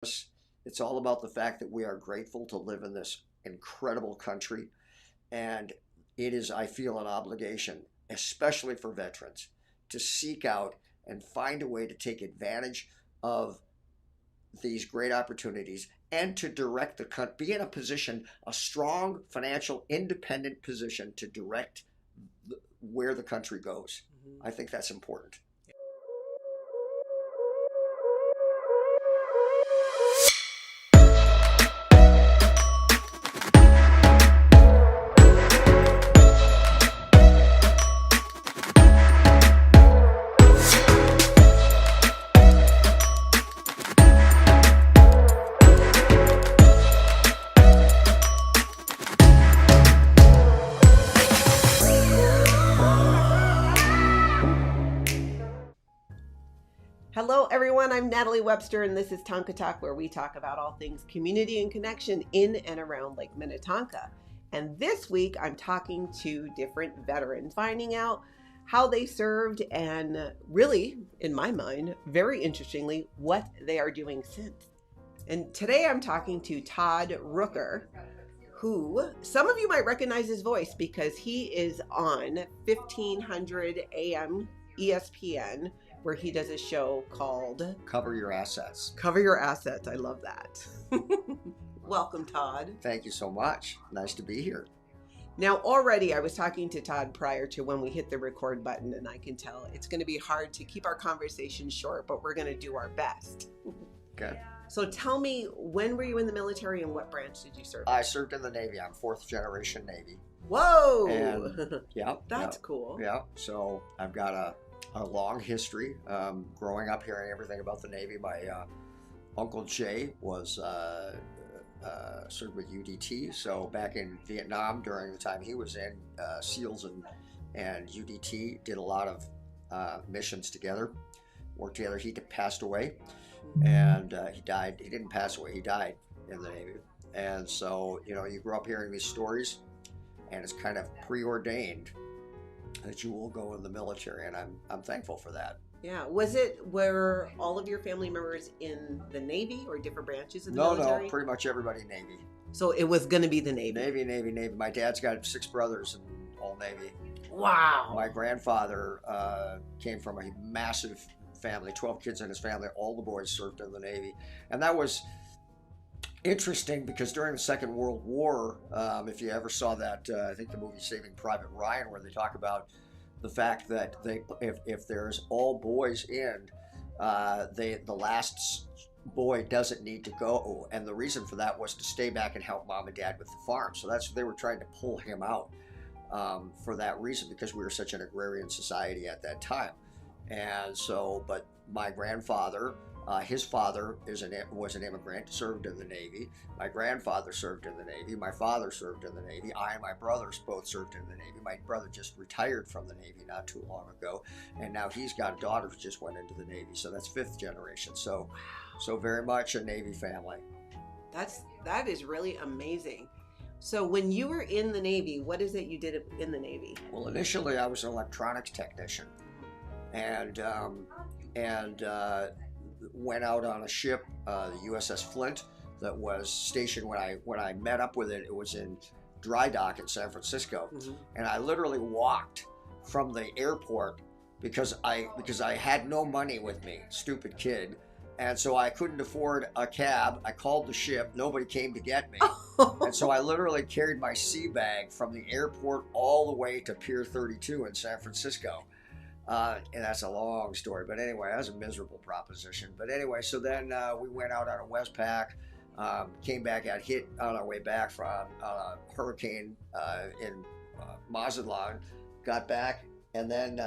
It's all about the fact that we are grateful to live in this incredible country. And it is, I feel, an obligation, especially for veterans, to seek out and find a way to take advantage of these great opportunities and to direct the country, be in a position, a strong financial independent position to direct where the country goes. I think that's important. Hello, everyone. I'm Natalie Webster, and this is Tonka Talk, where we talk about all things community and connection in and around Lake Minnetonka. And this week, I'm talking to different veterans, finding out how they served and really, in my mind, very interestingly, what they are doing since. And today I'm talking to Todd Rooker, who some of you might recognize his voice because he is on 1500 AM ESPN, where he does a show called Cover Your Assets. Cover Your Assets. I love that. Welcome, Todd. Thank you so much. Nice to be here. Now, already I was talking to Todd prior to when we hit the record button, and I can tell it's going to be hard to keep our conversation short, but we're going to do our best. Okay. So tell me, when were you in the military and what branch did you serve? I served in the Navy. I'm fourth generation Navy. Whoa! And, yeah. That's cool. Yeah. So I've got a long history growing up, hearing everything about the Navy. My Uncle Jay was served with UDT. So back in Vietnam, during the time he was in, SEALs and UDT did a lot of missions together, worked together. He passed away, and he died. He didn't pass away. He died in the Navy. And so, you grew up hearing these stories, and it's kind of preordained that you will go in the military, and I'm thankful for that. Yeah. Were all of your family members in the Navy or different branches of the military? No, pretty much everybody Navy. So it was going to be the Navy. Navy. My dad's got 6 brothers and all Navy. Wow. My grandfather came from a massive family, 12 kids in his family. All the boys served in the Navy. And that was interesting because during the Second World War, if you ever saw that, I think the movie Saving Private Ryan, where they talk about the fact that if there's all boys in, the last boy doesn't need to go, and the reason for that was to stay back and help mom and dad with the farm. So they were trying to pull him out for that reason, because we were such an agrarian society at that time. And so, but my grandfather, his father was an immigrant, served in the Navy. My grandfather served in the Navy. My father served in the Navy. I and my brothers both served in the Navy. My brother just retired from the Navy not too long ago, and now he's got a daughter who just went into the Navy. So that's 5th generation. So very much a Navy family. That is really amazing. So when you were in the Navy, what is it you did in the Navy? Well, initially I was an electronics technician, and went out on a ship, the USS Flint, that was stationed when I met up with it. It was in dry dock in San Francisco, and I literally walked from the airport because I had no money with me, stupid kid, and so I couldn't afford a cab. I called the ship. Nobody came to get me, and so I literally carried my sea bag from the airport all the way to Pier 32 in San Francisco. And that's a long story, but anyway, that was a miserable proposition. But anyway, so then we went out on a Westpac, came back, got hit on our way back from a hurricane in Mazatlan, got back, and then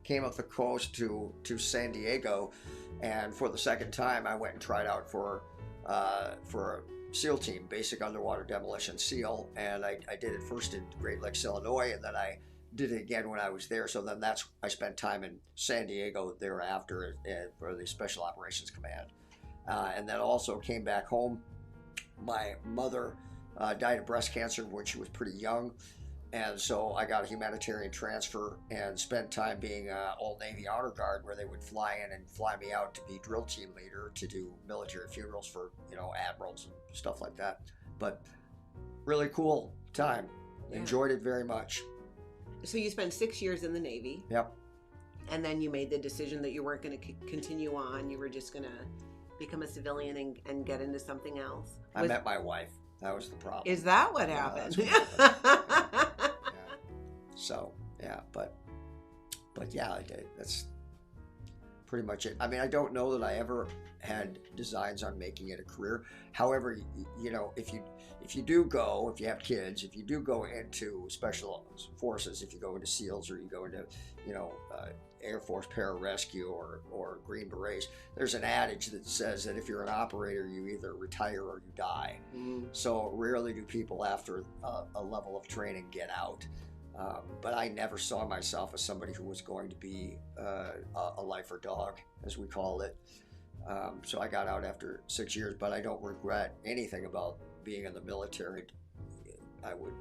came up the coast to San Diego, and for the second time, I went and tried out for a SEAL team, Basic Underwater Demolition SEAL, and I did it first in Great Lakes, Illinois, and then I did it again when I was there. So then I spent time in San Diego thereafter for the Special Operations Command. And then also came back home. My mother died of breast cancer when she was pretty young. And so I got a humanitarian transfer and spent time being Old Navy Honor Guard, where they would fly in and fly me out to be drill team leader to do military funerals for, admirals and stuff like that. But really cool time. Yeah. Enjoyed it very much. So you spent 6 years in the Navy. Yep. And then you made the decision that you weren't going to continue on. You were just going to become a civilian and get into something else. I met my wife. That was the problem. Is that what happened? That's what happened. So, yeah, but yeah, I did. That's pretty much it. I mean, I don't know that I ever had designs on making it a career. However, if you do go, if you have kids, if you do go into special forces, if you go into SEALs or you go into, Air Force Pararescue or Green Berets, there's an adage that says that if you're an operator, you either retire or you die. Mm-hmm. So rarely do people after a level of training get out. But I never saw myself as somebody who was going to be a lifer dog, as we called it. So I got out after 6 years, but I don't regret anything about being in the military. I would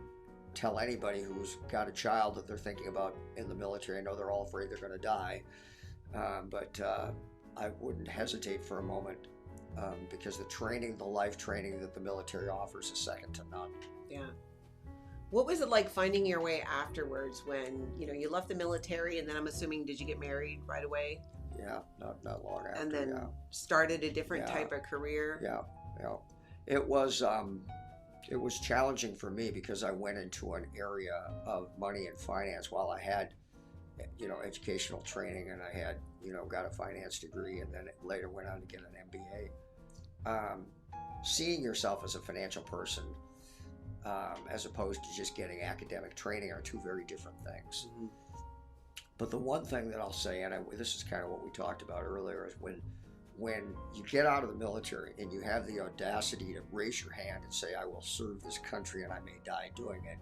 tell anybody who's got a child that they're thinking about in the military. I know they're all afraid they're going to die, but I wouldn't hesitate for a moment because the life training that the military offers is second to none. Yeah. What was it like finding your way afterwards when, you left the military, and then I'm assuming, did you get married right away? Yeah, not long after. And then started a different type of career? Yeah. It was challenging for me because I went into an area of money and finance while I had, educational training, and I had, got a finance degree, and then later went on to get an MBA. Seeing yourself as a financial person as opposed to just getting academic training are two very different things. Mm-hmm. But the one thing that I'll say, and this is kind of what we talked about earlier, is when you get out of the military and you have the audacity to raise your hand and say, I will serve this country and I may die doing it,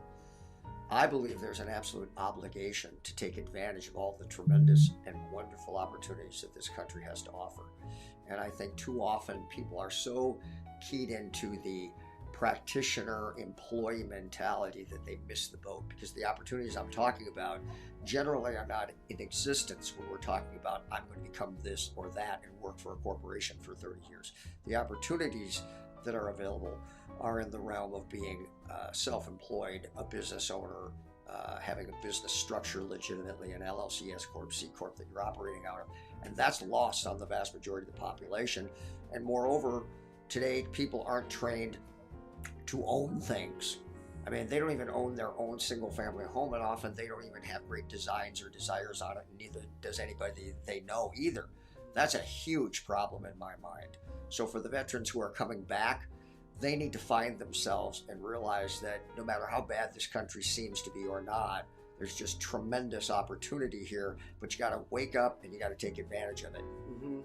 I believe there's an absolute obligation to take advantage of all the tremendous and wonderful opportunities that this country has to offer. And I think too often people are so keyed into the practitioner employee mentality that they miss the boat, because the opportunities I'm talking about generally are not in existence when we're talking about I'm going to become this or that and work for a corporation for 30 years. The opportunities that are available are in the realm of being self-employed, a business owner, having a business structure legitimately, an LLC, S Corp, C Corp that you're operating out of. And that's lost on the vast majority of the population. And moreover, today people aren't trained to own things. I mean, they don't even own their own single-family home, and often they don't even have great designs or desires on it, and neither does anybody they know either. That's a huge problem in my mind. So for the veterans who are coming back, they need to find themselves and realize that no matter how bad this country seems to be or not, there's just tremendous opportunity here, but you got to wake up and you got to take advantage of it. Mm-hmm.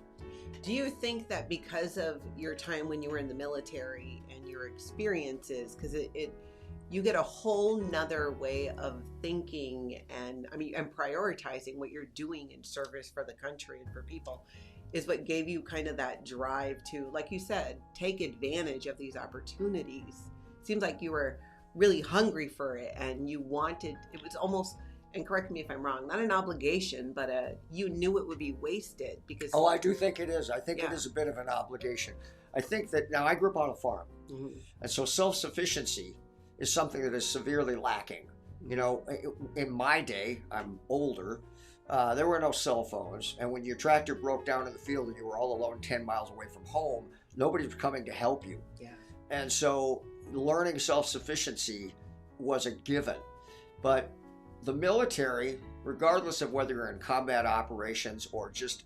Do you think that because of your time when you were in the military and your experiences, because you get a whole nother way of thinking and prioritizing what you're doing in service for the country and for people, is what gave you kind of that drive to, like you said, take advantage of these opportunities? Seems like you were really hungry for it, and you wanted, it was almost, and correct me if I'm wrong, not an obligation, but you knew it would be wasted because... Oh, I do think it is. I think it is a bit of an obligation. I think that, now I grew up on a farm, mm-hmm. and so self-sufficiency is something that is severely lacking. You know, in my day, I'm older, there were no cell phones, and when your tractor broke down in the field and you were all alone 10 miles away from home, nobody was coming to help you. Yeah. And so learning self-sufficiency was a given. But the military, regardless of whether you're in combat operations or just,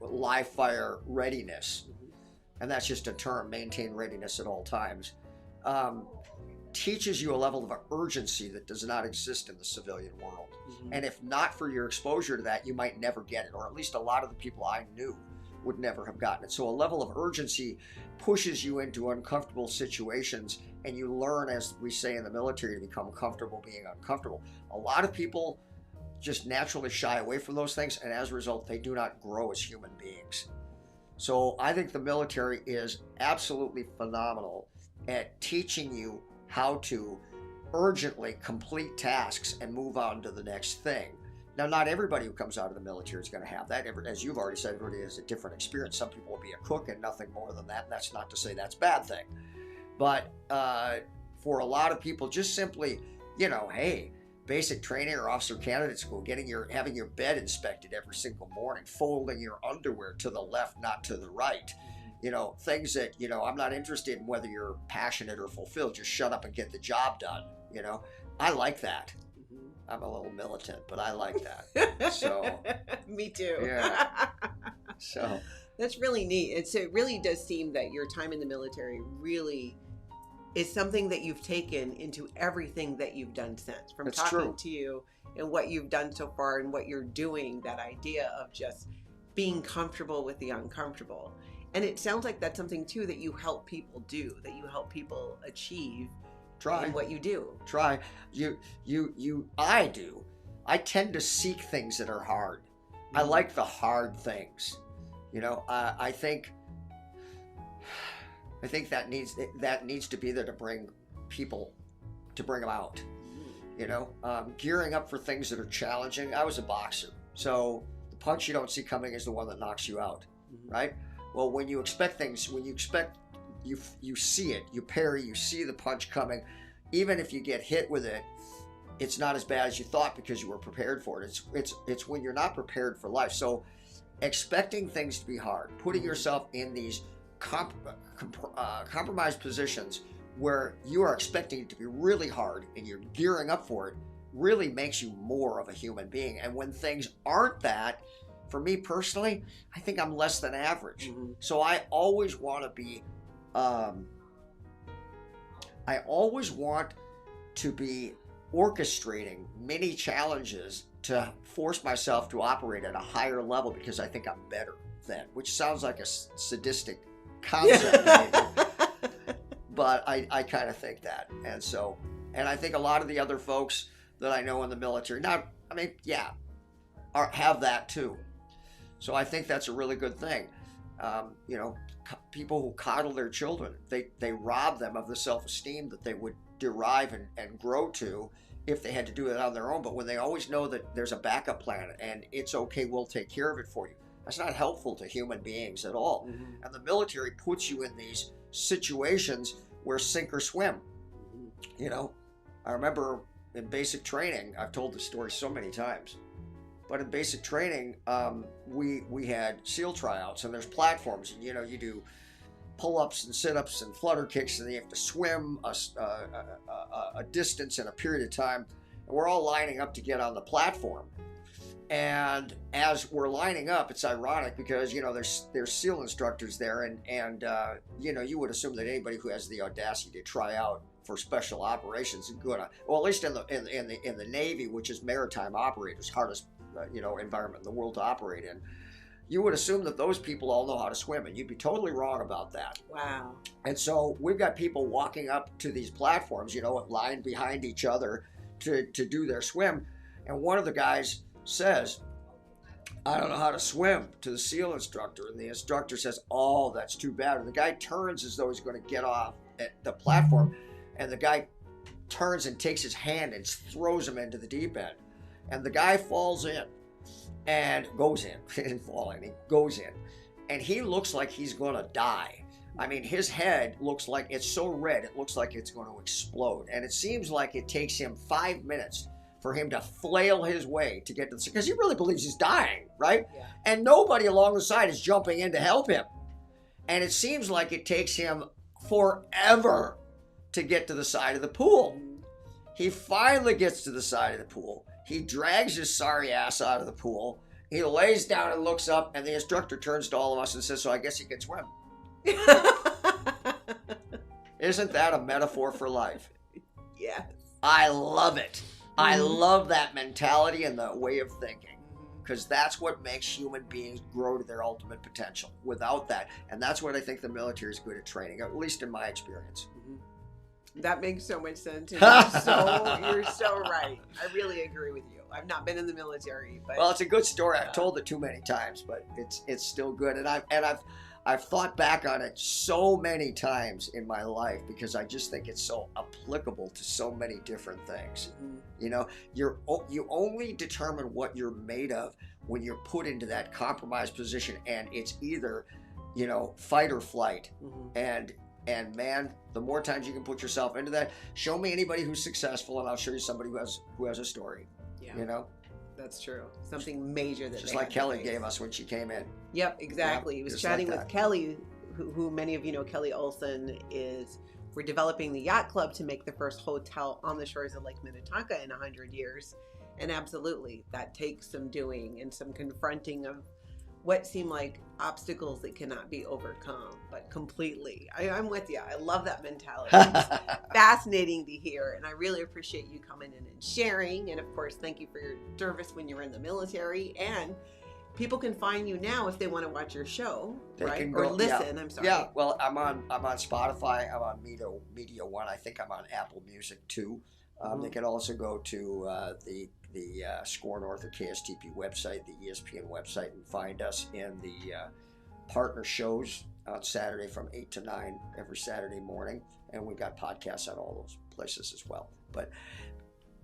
live fire readiness, mm-hmm. and that's just a term, maintain readiness at all times, teaches you a level of urgency that does not exist in the civilian world. Mm-hmm. And if not for your exposure to that, you might never get it, or at least a lot of the people I knew would never have gotten it. So a level of urgency pushes you into uncomfortable situations, and you learn, as we say in the military, to become comfortable being uncomfortable. A lot of people just naturally shy away from those things, and as a result, they do not grow as human beings. So I think the military is absolutely phenomenal at teaching you how to urgently complete tasks and move on to the next thing. Now, not everybody who comes out of the military is going to have that. As you've already said, everybody has a different experience. Some people will be a cook and nothing more than that. And that's not to say that's a bad thing. But for a lot of people, just simply, hey, basic training or officer candidate school, having your bed inspected every single morning, folding your underwear to the left, not to the right. Things that, I'm not interested in whether you're passionate or fulfilled. Just shut up and get the job done. I like that. I'm a little militant, but I like that. So me too. Yeah. So that's really neat. It really does seem that your time in the military really is something that you've taken into everything that you've done since. From That's talking true. to you and what you've done so far and what you're doing, that idea of just being comfortable with the uncomfortable. And it sounds like that's something too that you help people do, that you help people achieve. Try in what you do. Try. I do. I tend to seek things that are hard. I like the hard things. I think that needs to be there to bring them out. Gearing up for things that are challenging. I was a boxer, so the punch you don't see coming is the one that knocks you out, right? Well, when you expect things, you see it, you parry, you see the punch coming. Even if you get hit with it, it's not as bad as you thought because you were prepared for it. It's when you're not prepared for life. So expecting things to be hard, putting yourself in these compromised positions where you are expecting it to be really hard and you're gearing up for it, really makes you more of a human being. And when things aren't that, for me personally, I think I'm less than average. So I always want to be orchestrating many challenges to force myself to operate at a higher level because I think I'm better than, which sounds like a sadistic concept maybe. But I kind of think that. And I think a lot of the other folks that I know in the military, have that too. So I think that's a really good thing. People who coddle their children, they rob them of the self-esteem that they would derive and grow to if they had to do it on their own. But when they always know that there's a backup plan and it's okay, we'll take care of it for you, that's not helpful to human beings at all. And the military puts you in these situations where sink or swim. I remember in basic training, I've told this story so many times, but in basic training, we had SEAL tryouts, and there's platforms, and you do pull-ups and sit-ups and flutter kicks, and you have to swim a distance in a period of time, and we're all lining up to get on the platform. And as we're lining up, it's ironic because there's SEAL instructors there, and you would assume that anybody who has the audacity to try out for special operations is good. Well, at least in the Navy, which is maritime operators, hardest environment in the world to operate in, you would assume that those people all know how to swim, and you'd be totally wrong about that. Wow. And so we've got people walking up to these platforms, lined behind each other to do their swim, and one of the guys says, "I don't know how to swim," to the SEAL instructor, and the instructor says, "Oh, that's too bad." And the guy turns as though he's going to get off at the platform, and the guy turns and takes his hand and throws him into the deep end. And the guy falls in and goes in. He didn't fall in, he goes in. And he looks like he's going to die. I mean, his head looks like it's so red, it looks like it's going to explode. And it seems like it takes him 5 minutes for him to flail his way to get to the, because he really believes he's dying, right? Yeah. And nobody along the side is jumping in to help him. And it seems like it takes him forever to get to the side of the pool. He finally gets to the side of the pool. He drags his sorry ass out of the pool. He lays down and looks up, and the instructor turns to all of us and says, "So I guess he can swim." Isn't that a metaphor for life? Yes. I love it. I love that mentality and that way of thinking, because that's what makes human beings grow to their ultimate potential. Without that, and that's what I think the military is good at training, at least in my experience. That makes so much sense. And you're so right. I really agree with you. I've not been in the military, but well, it's a good story. I've told it too many times, but it's still good. And I've I've thought back on it so many times in my life because I just think it's so applicable to so many different things. You know, you only determine what you're made of when you're put into that compromised position, and it's either, you know, fight or flight. And man, the more times you can put yourself into that, show me anybody who's successful, and I'll show you somebody who has a story. Yeah. You know. That's true. Something major that just like Kelly gave us when she came in. Yep, exactly. He was chatting with Kelly, who many of you know. Kelly Olson we're developing the yacht club to make the first hotel on the shores of Lake Minnetonka in 100 years. And absolutely, that takes some doing and some confronting of what seem like obstacles that cannot be overcome, but completely. I'm with you. I love that mentality. It's fascinating to hear, and I really appreciate you coming in and sharing. And of course, thank you for your service when you were in the military. And people can find you now if they want to watch your show, right? Or listen. Yeah. I'm sorry. Yeah. Well, I'm on Spotify. I'm on Media One. I think I'm on Apple Music too. They can also go to the Score North or KSTP website, the ESPN website, and find us in the partner shows on Saturday from 8 to 9 every Saturday morning. And we've got podcasts on all those places as well. But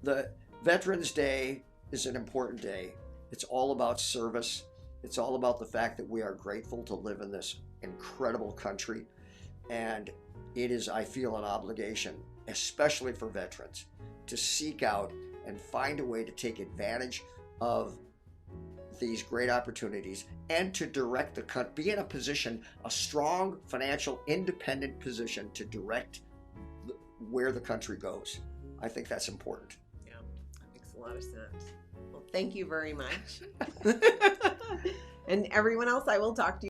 the Veterans Day is an important day. It's all about service. It's all about the fact that we are grateful to live in this incredible country. And it is, I feel, an obligation, especially for veterans, to seek out and find a way to take advantage of these great opportunities and to direct the country, be in a position, a strong financial independent position to direct where the country goes. I think that's important. Yeah, that makes a lot of sense. Well, thank you very much. And everyone else, I will talk to you